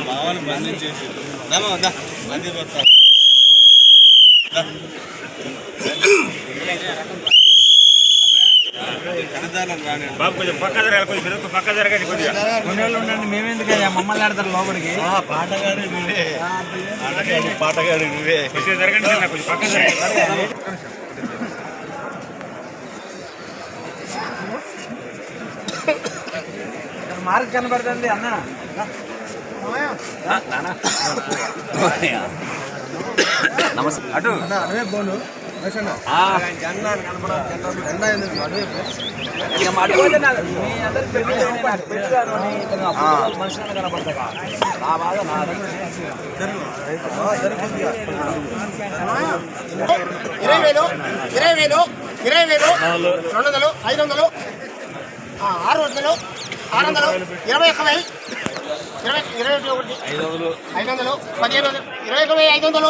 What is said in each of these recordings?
మామూలు బంధించేసి బంధిపోతారు. బాబు కొంచెం పక్క జరగాలి, కొంచెం పెరుగు పక్క జరగాలి. కొద్దిగా కొన్ని రోజులు ఉండండి, మేమెందుకు మమ్మల్ని ఆడతారు లోపలికి. పాటగాడు నువ్వే, పాటగాడు నువ్వే. కొంచెం జరగండి, కొంచెం పక్క జరగాలి. మార్క్ కనబడుతుంది అన్న. నమస్తే. అటు అదే బోను మనుషులు కనబడతా ఆ బాగా నా 20,000 20,000 20,000 200 500 600 600 21,000 21 500 1500 21,500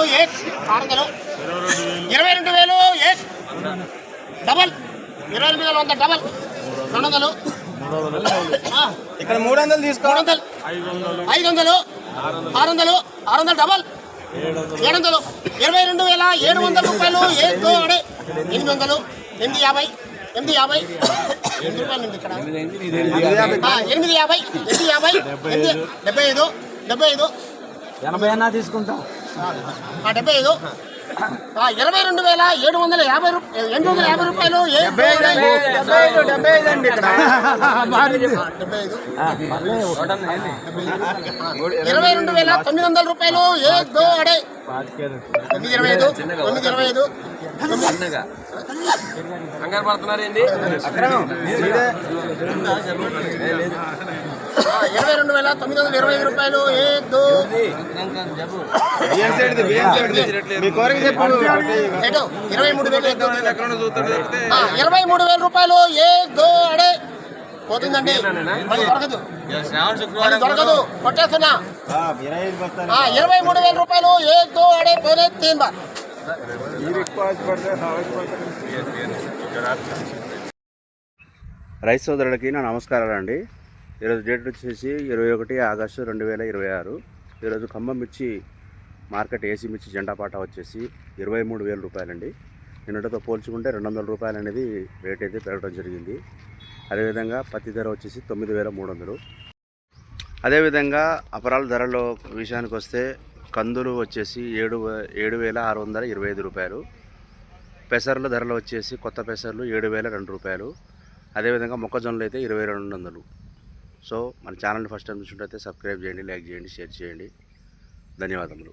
600 22,000 డబల్ 22,100 డబల్ 200 ఇక్కడ 300 తీసుకో. 500 600 600 డబల్ 700 22,700 రూపాయలు. 800 850 850 850 ఇక్కడ 850 75 80 అన్నా తీసుకుంటాం. 75 22,750 రూపాయలు. 75 అండి ఇక్కడ. 22,900 రూపాయలు. 925 కంగారు పడుతున్నారు ఏంటి? 22,925 రూపాయలు. 23,000 రూపాయలు. పోతుందండి, దొరకదు దొరకదు, కొట్టేస్తున్నా. 23,000 రూపాయలు. 3 బార్. రైతు సోదరులకి నా నమస్కారాలు అండి. ఈరోజు డేట్ వచ్చేసి 21 ఆగస్టు 2026. ఈరోజు ఖమ్మం మిర్చి మార్కెట్ ఏసీ మిర్చి జెండాపాట వచ్చేసి 23,000 రూపాయలండి. నిన్నటితో పోల్చుకుంటే 200 రూపాయలు అనేది రేట్ అయితే పెరగడం జరిగింది. అదేవిధంగా పత్తి ధర వచ్చేసి 9,300. అదేవిధంగా అపరాల ధరలో విషయానికి వస్తే కందులు వచ్చేసి 7,625 రూపాయలు. పెసర్ల ధరలు వచ్చేసి కొత్త పెసర్లు 7,002 రూపాయలు. అదేవిధంగా మొక్కజొన్నలు అయితే 2,200. సో మన ఛానల్ని ఫస్ట్ టైం చూసినట్లయితే సబ్స్క్రైబ్ చేయండి, లైక్ చేయండి, షేర్ చేయండి. ధన్యవాదములు.